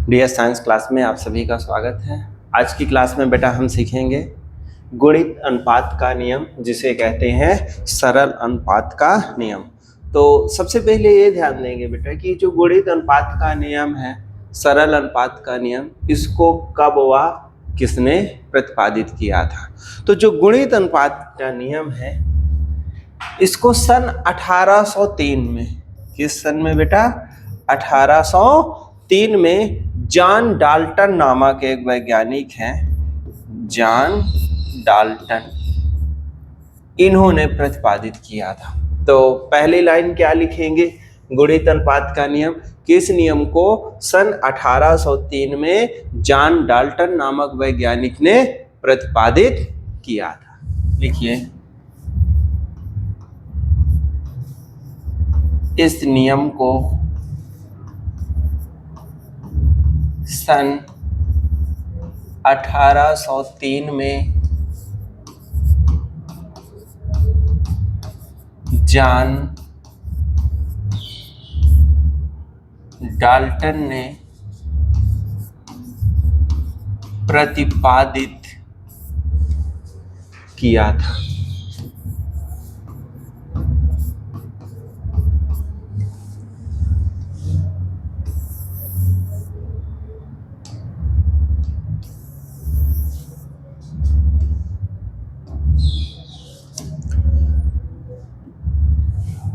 Dear science class में आप सभी का स्वागत है। आज की क्लास में बेटा हम सीखेंगे गुणित अनुपात का नियम, जिसे कहते हैं सरल अनुपात का नियम। तो सबसे पहले ये ध्यान देंगे बेटा कि जो गुणित अनुपात का नियम है, सरल अनुपात का नियम, इसको कब व किसने प्रतिपादित किया था। तो जो गुणित अनुपात का नियम है, इसको सन 1803 में, किस सन में बेटा? 1803 में जॉन डाल्टन नामक एक वैज्ञानिक हैं, जॉन डाल्टन, इन्होंने प्रतिपादित किया था। तो पहली लाइन क्या लिखेंगे? गुणित अनुपात का नियम, किस नियम को सन 1803 में जॉन डाल्टन नामक वैज्ञानिक ने प्रतिपादित किया था। लिखिए, इस नियम को सन 1803 में जॉन डाल्टन ने प्रतिपादित किया था।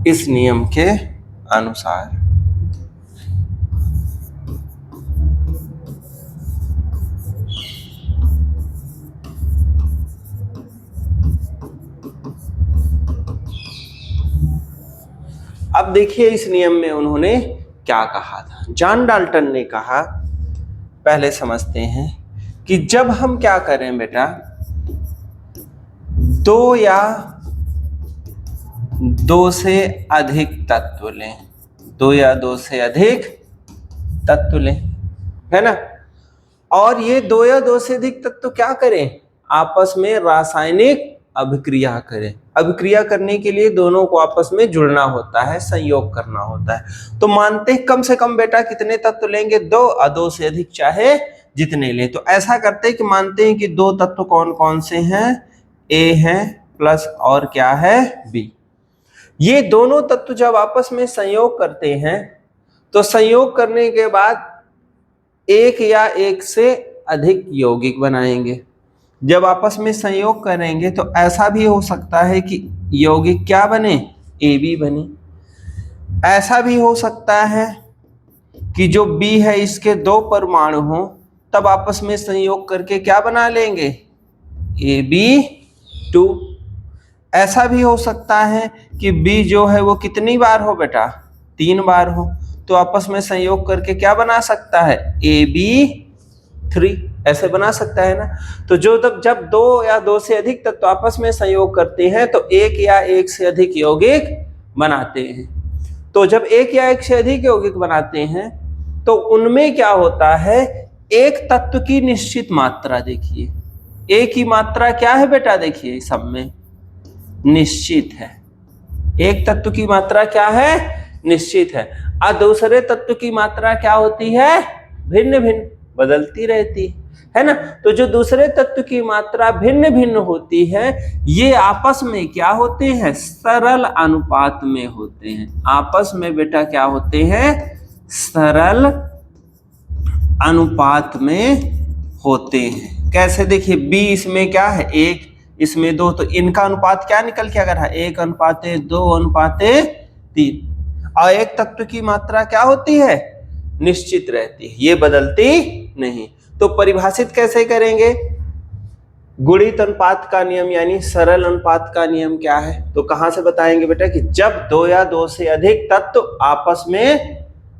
इस नियम के अनुसार अब देखिए इस नियम में उन्होंने क्या कहा था। जॉन डाल्टन ने कहा, पहले समझते हैं कि जब हम क्या करें बेटा, दो या दो से अधिक तत्व लें, दो या दो से अधिक तत्व लें, है ना, और ये दो या दो से अधिक तत्व क्या करें? आपस में रासायनिक अभिक्रिया करें। अभिक्रिया करने के लिए दोनों को आपस में जुड़ना होता है, संयोग करना होता है। तो मानते हैं कम से कम बेटा कितने तत्व लेंगे? दो, और दो से अधिक चाहे जितने लें। तो ऐसा करते हैं कि मानते हैं कि दो तत्व कौन कौन से हैं? ए है प्लस और क्या है? बी। ये दोनों तत्व जब आपस में संयोग करते हैं तो संयोग करने के बाद एक या एक से अधिक यौगिक बनाएंगे। जब आपस में संयोग करेंगे तो ऐसा भी हो सकता है कि यौगिक क्या बने? ए बी बने। ऐसा भी हो सकता है कि जो बी है इसके दो परमाणु हो, तब आपस में संयोग करके क्या बना लेंगे? A B 2। ऐसा भी हो सकता है कि बी जो है वो कितनी बार हो बेटा? 3 बार हो, तो आपस में संयोग करके क्या बना सकता है? A B 3। ऐसे बना सकता है ना। तो जब दो या दो से अधिक तत्व आपस में संयोग करते हैं तो एक या एक से अधिक यौगिक बनाते हैं। तो जब एक या एक से अधिक यौगिक बनाते हैं तो उनमें क्या होता है? एक तत्व की निश्चित मात्रा, देखिए एक की मात्रा क्या है बेटा? देखिए सब में निश्चित है। एक तत्व की मात्रा क्या है? निश्चित है। और दूसरे तत्व की मात्रा क्या होती है? भिन्न भिन्न, बदलती रहती है ना। तो जो दूसरे तत्व की मात्रा भिन्न भिन्न होती है, ये आपस में क्या होते हैं? सरल अनुपात में होते हैं। आपस में बेटा क्या होते हैं? सरल अनुपात में होते हैं। कैसे? देखिए बी इसमें क्या है? 1, इसमें 2, तो इनका अनुपात क्या निकल के आ रहा है? 1:2:3। और एक तत्व की मात्रा क्या होती है? निश्चित रहती है, ये बदलती नहीं। तो परिभाषित कैसे करेंगे? गुणित अनुपात का नियम यानी सरल अनुपात का नियम क्या है? तो कहां से बताएंगे बेटा कि जब दो या दो से अधिक तत्व आपस में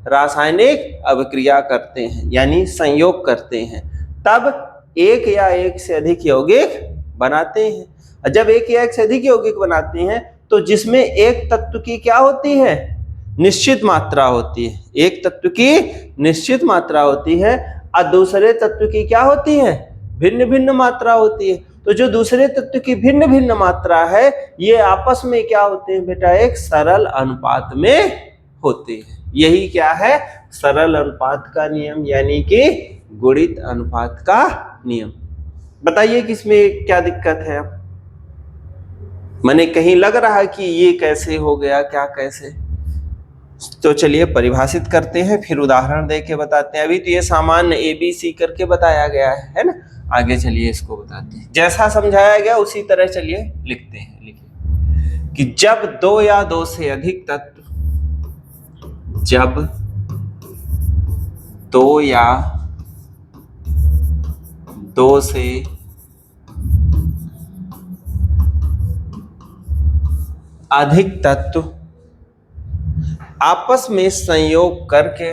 रासायनिक अभिक्रिया करते हैं यानी संयोग करते हैं, तब एक या एक से अधिक यौगिक बनाते हैं। जब एक या एक से अधिक यौगिक बनाते हैं तो जिसमें एक तत्व की क्या होती है? निश्चित मात्रा होती है। एक तत्व की निश्चित मात्रा होती है और दूसरे तत्व की क्या होती है? भिन्न भिन्न मात्रा होती है। तो जो दूसरे तत्व की भिन्न भिन्न मात्रा है, ये आपस में क्या होते हैं बेटा? एक सरल अनुपात में होते हैं। यही क्या है? सरल अनुपात का नियम यानी कि गुणित अनुपात का नियम। बताइए कि इसमें क्या दिक्कत है? अब मैंने कहीं लग रहा कि ये कैसे हो गया, क्या कैसे? तो चलिए परिभाषित करते हैं, फिर उदाहरण दे के बताते हैं। अभी तो ये सामान्य ABC करके बताया गया है ना। आगे चलिए इसको बताते हैं, जैसा समझाया गया उसी तरह चलिए लिखते हैं। लिखिए कि जब दो या दो से अधिक तत्व, जब दो या दो से अधिक तत्व आपस में संयोग करके,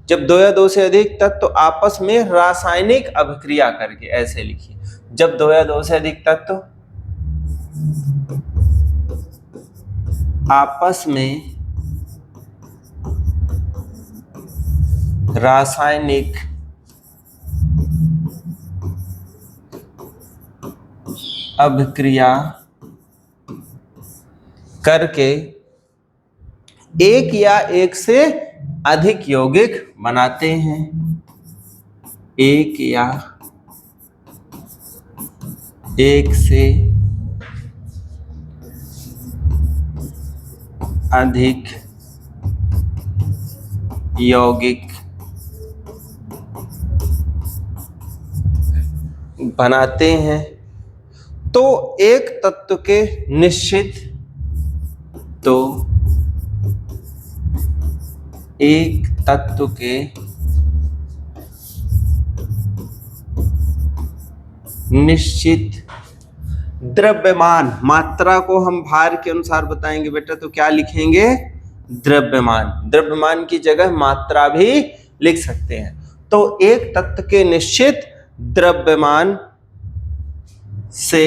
जब दो या दो से अधिक तत्व आपस में रासायनिक अभिक्रिया करके, ऐसे लिखिए, जब दो या दो से अधिक तत्व आपस में रासायनिक अभिक्रिया करके एक या एक से अधिक यौगिक बनाते हैं, एक या एक से अधिक यौगिक बनाते हैं, तो एक तत्व के निश्चित, तो एक तत्व के निश्चित द्रव्यमान, मात्रा को हम भार के अनुसार बताएंगे बेटा, तो क्या लिखेंगे? द्रव्यमान। द्रव्यमान की जगह मात्रा भी लिख सकते हैं। तो एक तत्व के निश्चित द्रव्यमान से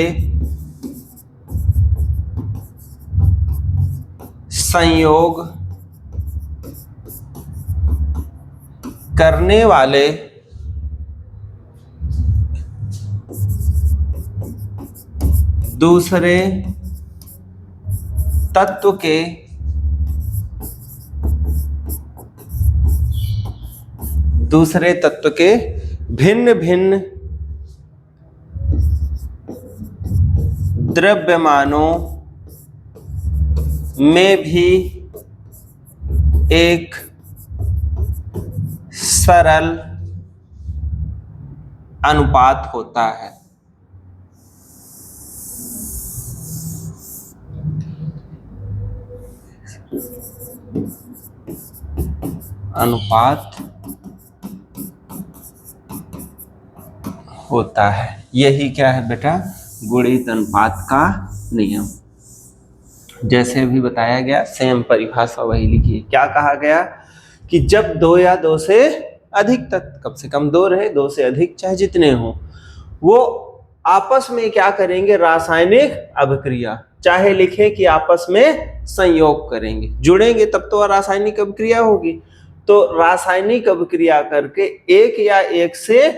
संयोग करने वाले दूसरे तत्व के भिन्न भिन्न द्रव्यमानों में भी एक सरल अनुपात होता है। अनुपात होता है, यही क्या है बेटा? गुणित अनुपात का नियम। जैसे भी बताया गया सेम परिभाषा वही लिखिए। क्या कहा गया कि जब दो या दो से अधिक तत्व, कम से कम दो रहे, दो से अधिक चाहे जितने हो, वो आपस में क्या करेंगे? रासायनिक अभिक्रिया, चाहे लिखे कि आपस में संयोग करेंगे, जुड़ेंगे तब तो रासायनिक अभिक्रिया होगी। तो रासायनिक अभिक्रिया करके एक या एक से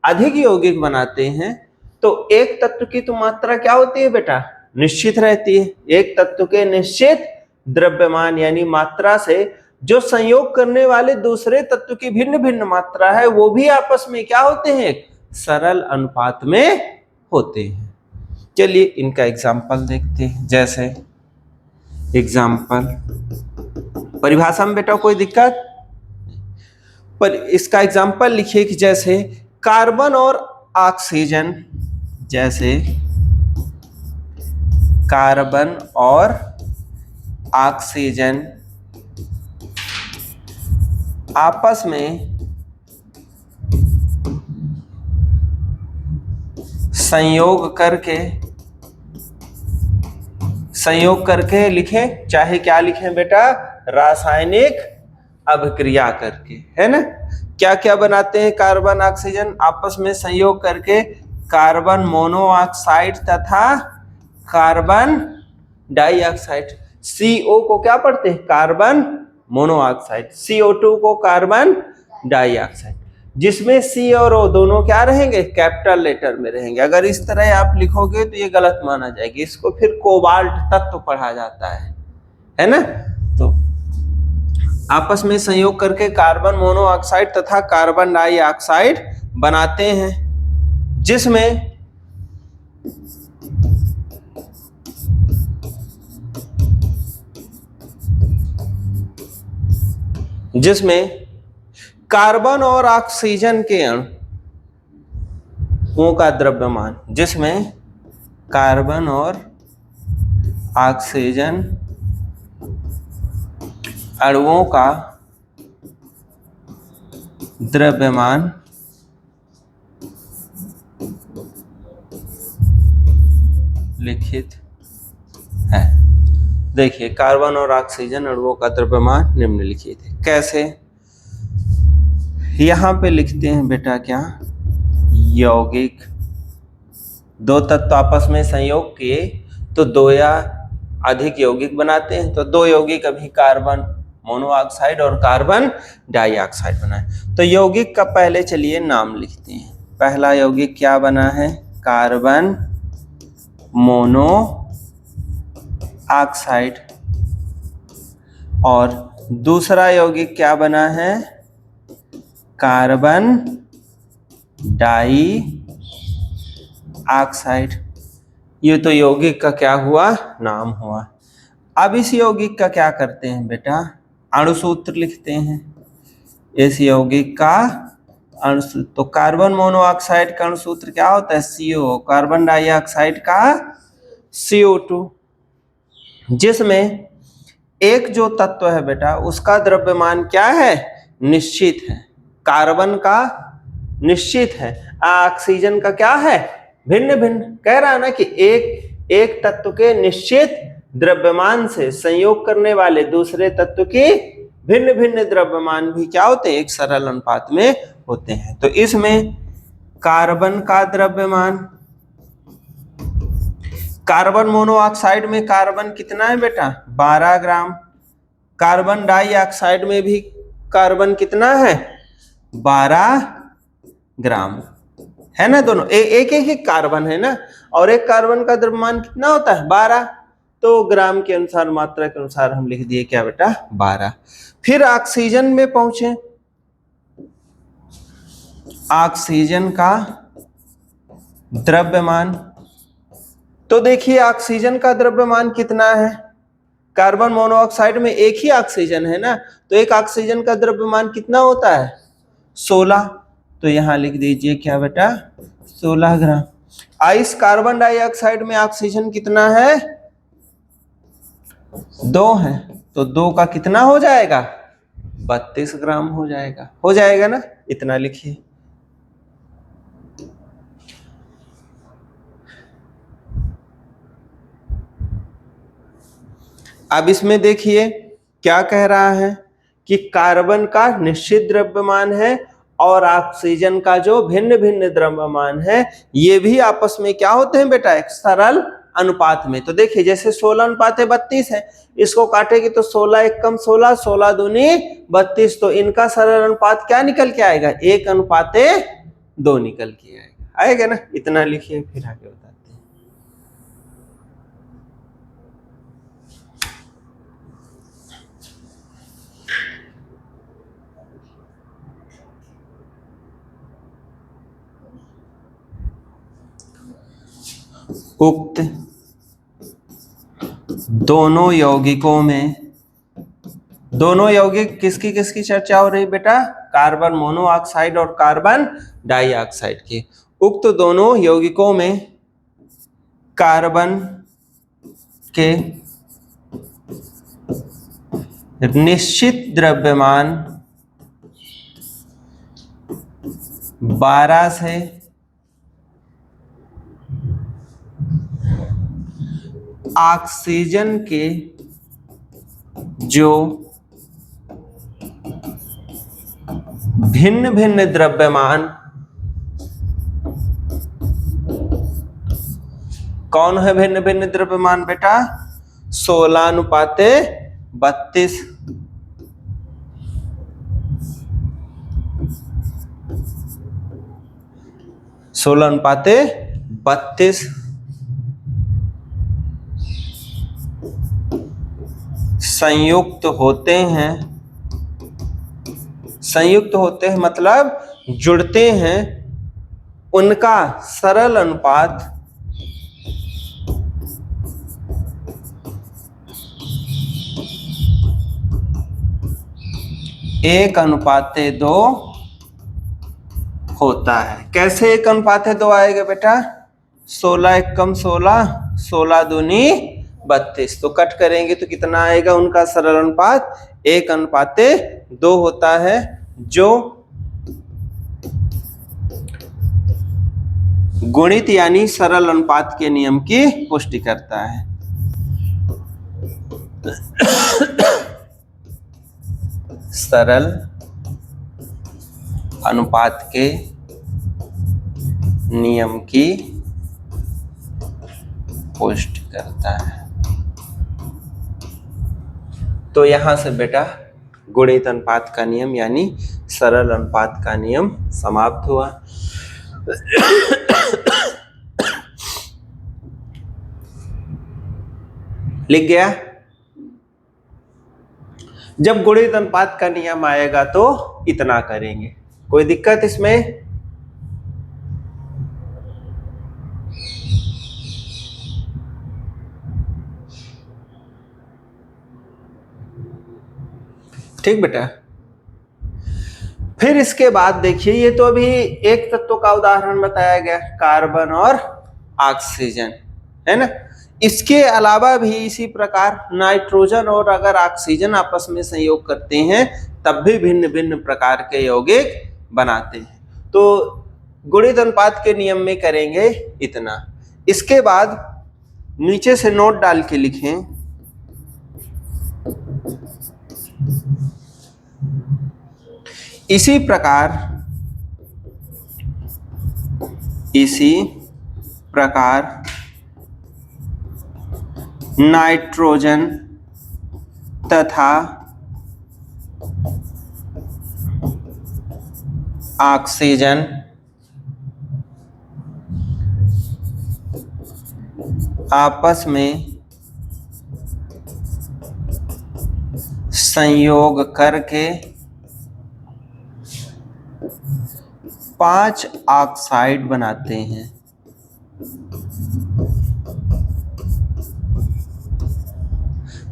अधिक यौगिक बनाते हैं, तो एक तत्व की तो मात्रा क्या होती है बेटा? निश्चित रहती है। एक तत्व के निश्चित द्रव्यमान यानी मात्रा से जो संयोग करने वाले दूसरे तत्व की भिन्न भिन्न मात्रा है, वो भी आपस में क्या होते हैं? सरल अनुपात में होते हैं। चलिए इनका एग्जाम्पल देखते हैं। जैसे एग्जाम्पल, परिभाषा में बेटा कोई दिक्कत? पर इसका एग्जाम्पल लिखिए कि जैसे कार्बन और ऑक्सीजन, जैसे कार्बन और ऑक्सीजन आपस में संयोग करके लिखें, चाहे क्या लिखें बेटा? रासायनिक अभिक्रिया करके, है ना। क्या क्या बनाते हैं कार्बन ऑक्सीजन आपस में संयोग करके? कार्बन मोनोऑक्साइड तथा कार्बन डाइऑक्साइड। CO को क्या पढ़ते हैं? Carbon monoxide. CO2 को कार्बन डाइऑक्साइड, जिसमें C और O दोनों क्या रहेंगे? कैपिटल लेटर में रहेंगे। अगर इस तरह आप लिखोगे तो ये गलत माना जाएगा, इसको फिर कोबाल्ट तत्व पढ़ा जाता है ना। तो आपस में संयोग करके कार्बन मोनोऑक्साइड तथा कार्बन डाइऑक्साइड बनाते हैं, जिसमें कार्बन और ऑक्सीजन के अणुओं का द्रव्यमान, जिसमें कार्बन और ऑक्सीजन अणुओं का द्रव्यमान लिखित है। देखिए, कार्बन और ऑक्सीजन अणुओं का द्रव्यमान निम्नलिखित है। कैसे? यहां पे लिखते हैं बेटा क्या, यौगिक। दो तत्व आपस में संयोग किए तो दो या अधिक यौगिक बनाते हैं। तो दो यौगिक अभी कार्बन मोनोऑक्साइड और कार्बन डाइऑक्साइड बनाए। तो यौगिक का पहले चलिए नाम लिखते हैं। पहला यौगिक क्या बना है? Carbon monoxide. और दूसरा यौगिक क्या बना है? Carbon dioxide. ये तो यौगिक का क्या हुआ? नाम हुआ। अब इस यौगिक का क्या करते हैं बेटा? अणुसूत्र लिखते हैं। इस यौगिक का अणुसूत्र, तो कार्बन मोनोऑक्साइड का अणुसूत्र क्या होता है? CO। कार्बन डाइऑक्साइड का CO2। जिसमें एक जो तत्व है बेटा उसका द्रव्यमान क्या है? निश्चित है। कार्बन का निश्चित है, ऑक्सीजन का क्या है? भिन्न भिन्न। कह रहा है ना कि एक तत्व के निश्चित द्रव्यमान से संयोग करने वाले दूसरे तत्व के भिन्न भिन्न द्रव्यमान भी क्या होते हैं? एक सरल अनुपात में होते हैं। तो इसमें कार्बन का द्रव्यमान, कार्बन मोनोऑक्साइड में कार्बन कितना है बेटा? 12 ग्राम। कार्बन डाइऑक्साइड में भी कार्बन कितना है? 12 ग्राम है ना। दोनों एक एक कार्बन है ना, और एक कार्बन का द्रव्यमान कितना होता है? 12। तो ग्राम के अनुसार, मात्रा के अनुसार हम लिख दिए क्या बेटा? 12। फिर ऑक्सीजन में पहुंचे। ऑक्सीजन का द्रव्यमान, तो देखिए ऑक्सीजन का द्रव्यमान कितना है? कार्बन मोनोऑक्साइड में एक ही ऑक्सीजन है ना, तो एक ऑक्सीजन का द्रव्यमान कितना होता है? 16। तो यहां लिख दीजिए क्या बेटा? 16 ग्राम। इस कार्बन डाइऑक्साइड में ऑक्सीजन कितना है? 2 है। तो 2 का कितना हो जाएगा? 32 ग्राम हो जाएगा। हो जाएगा ना? इतना लिखिए। अब इसमें देखिए क्या कह रहा है कि कार्बन का निश्चित द्रव्यमान है और ऑक्सीजन का जो भिन्न भिन्न द्रव्यमान है, ये भी आपस में क्या होते हैं बेटा? एक सरल अनुपात में। तो देखिए जैसे 16:32 है, इसको काटेगी तो 16 एक कम 16, 16 दूनी 32। तो इनका सरल अनुपात क्या निकल के आएगा? 1:2 निकल के आएगा ना। इतना लिखिए, फिर आगे बताते हैं। उक्त दोनों यौगिकों में, दोनों यौगिक किसकी किसकी चर्चा हो रही बेटा? कार्बन मोनोऑक्साइड और कार्बन डाइऑक्साइड की। उक्त दोनों यौगिकों में कार्बन के निश्चित द्रव्यमान 12 से ऑक्सीजन के जो भिन्न भिन्न द्रव्यमान, कौन है भिन्न भिन्न द्रव्यमान बेटा? 16:32। 16:32 संयुक्त होते हैं संयुक्त होते हैं मतलब जुड़ते हैं, उनका सरल अनुपात 1:2 होता है। कैसे 1:2 आएगा बेटा? 16 एकम 16, 16 दूनी 32। तो कट करेंगे तो कितना आएगा? उनका सरल अनुपात 1:2 होता है, जो गुणित यानी सरल अनुपात के नियम की पुष्टि करता है। सरल अनुपात के नियम की पुष्टि करता है। तो यहां से बेटा गुणित अनुपात का नियम यानी सरल अनुपात का नियम समाप्त हुआ। लिख गया? जब गुणित अनुपात का नियम आएगा तो इतना करेंगे। कोई दिक्कत इसमें? ठीक बेटा। फिर इसके बाद देखिए, ये तो अभी एक तत्व का उदाहरण बताया गया, कार्बन और ऑक्सीजन, है ना। इसके अलावा भी इसी प्रकार नाइट्रोजन और अगर ऑक्सीजन आपस में संयोग करते हैं तब भी भिन्न भिन्न प्रकार के यौगिक बनाते हैं। तो गुणित अनुपात के नियम में करेंगे इतना। इसके बाद नीचे से नोट डाल के लिखें, इसी प्रकार नाइट्रोजन तथा ऑक्सीजन आपस में संयोग करके 5 ऑक्साइड बनाते हैं।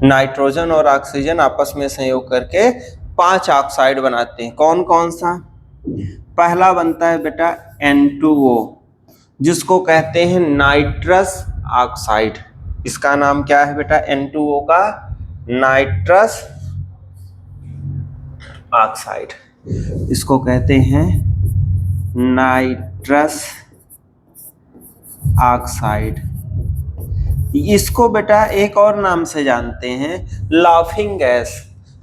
नाइट्रोजन और ऑक्सीजन आपस में संयोग करके 5 ऑक्साइड बनाते हैं। कौन कौन सा? पहला बनता है बेटा N2O, जिसको कहते हैं नाइट्रस ऑक्साइड। इसका नाम क्या है बेटा? N2O का नाइट्रस ऑक्साइड, इसको कहते हैं नाइट्रस ऑक्साइड। इसको बेटा एक और नाम से जानते हैं, लाफिंग गैस,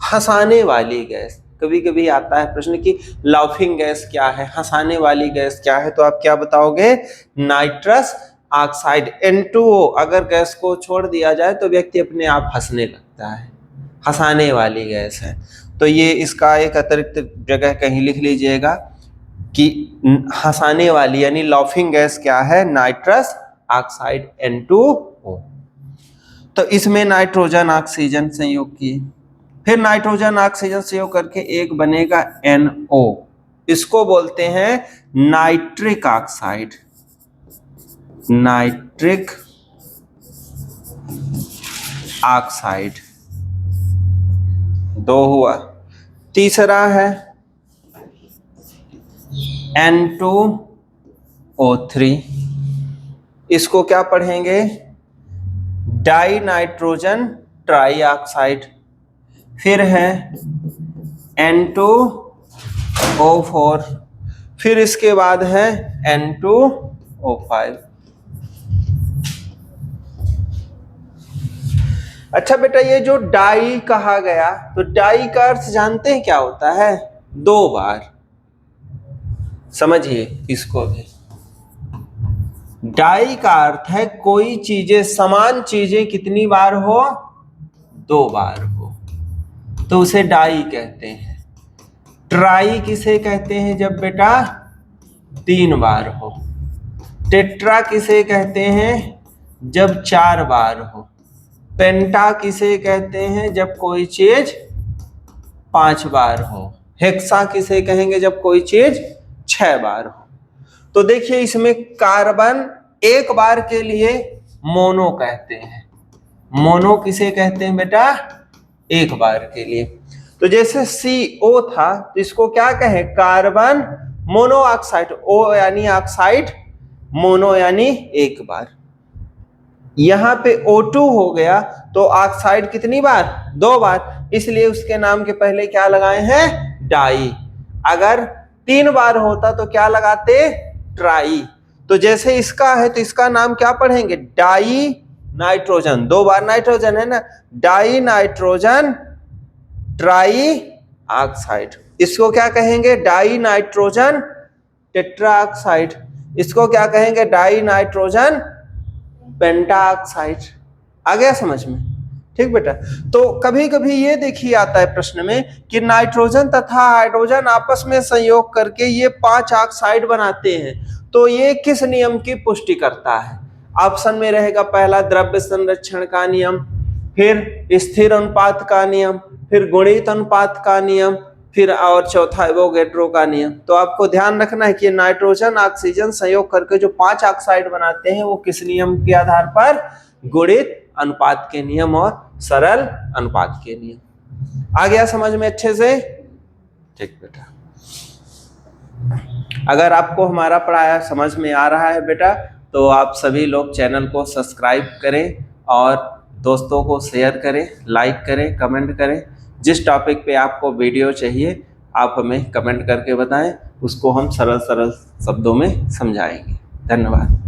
हंसाने वाली गैस। कभी कभी आता है प्रश्न कि लाफिंग गैस क्या है, हंसाने वाली गैस क्या है, तो आप क्या बताओगे? Nitrous oxide. N2O अगर गैस को छोड़ दिया जाए तो व्यक्ति अपने आप हंसने लगता है, हंसाने वाली गैस है। तो ये इसका एक अतिरिक्त जगह कहीं लिख लीजिएगा कि हंसाने वाली यानी लाफिंग गैस क्या है? Nitrous oxide N2O। तो इसमें नाइट्रोजन ऑक्सीजन संयोग किए, फिर नाइट्रोजन ऑक्सीजन संयोग करके एक बनेगा NO, इसको बोलते हैं नाइट्रिक ऑक्साइड, नाइट्रिक ऑक्साइड। 2 हुआ। तीसरा है N2O3, इसको क्या पढ़ेंगे? Die nitrogen try oxide. फिर है N2O4, फिर इसके बाद है N2O5। अच्छा बेटा, ये जो डाई कहा गया, तो डाई का अर्थ जानते हैं क्या होता है? 2 बार। समझिए इसको भी। डाई का अर्थ है कोई चीजें, समान चीजें कितनी बार हो? 2 बार हो, तो उसे डाई कहते हैं। ट्राई किसे कहते हैं? जब बेटा 3 बार हो। टेट्रा किसे कहते हैं? जब 4 बार हो। पेंटा किसे कहते हैं? जब कोई चीज 5 बार हो, हेक्सा किसे कहेंगे जब कोई चीज 6 बार हो। तो देखिए इसमें कार्बन एक बार के लिए मोनो कहते हैं। मोनो किसे कहते हैं बेटा? एक बार के लिए। तो जैसे CO था तो इसको क्या कहें? Carbon monoxide. O यानी ऑक्साइड, मोनो यानी एक बार। यहां पे O2 हो गया तो ऑक्साइड कितनी बार? 2 बार, इसलिए उसके नाम के पहले क्या लगाए हैं? डाई। अगर 3 बार होता तो क्या लगाते? ट्राई। तो जैसे इसका है तो इसका नाम क्या पढ़ेंगे? Die nitrogen. 2 बार नाइट्रोजन है ना, डाई नाइट्रोजन ट्राई ऑक्साइड। इसको क्या कहेंगे? Di nitrogen tetra oxide. इसको क्या कहेंगे? Di nitrogen penta oxide. आ गया समझ में? ठीक बेटा। तो कभी कभी ये देखिए आता है प्रश्न में कि नाइट्रोजन तथा हाइड्रोजन आपस में संयोग करके ये 5 ऑक्साइड बनाते हैं, तो ये किस नियम की पुष्टि करता है? ऑप्शन में रहेगा पहला द्रव्य संरक्षण का नियम, फिर स्थिर अनुपात का नियम, फिर गुणित अनुपात का नियम, फिर और चौथा एवोगैड्रो का नियम। तो आपको ध्यान रखना है कि नाइट्रोजन ऑक्सीजन संयोग करके जो 5 ऑक्साइड बनाते हैं वो किस नियम के आधार पर? गुणित अनुपात के नियम और सरल अनुपात के नियम। आ गया समझ में अच्छे से? ठीक बेटा। अगर आपको हमारा पढ़ाया समझ में आ रहा है बेटा तो आप सभी लोग चैनल को सब्सक्राइब करें और दोस्तों को शेयर करें, लाइक करें, कमेंट करें। जिस टॉपिक पे आपको वीडियो चाहिए आप हमें कमेंट करके बताएं, उसको हम सरल सरल शब्दों में समझाएंगे। धन्यवाद।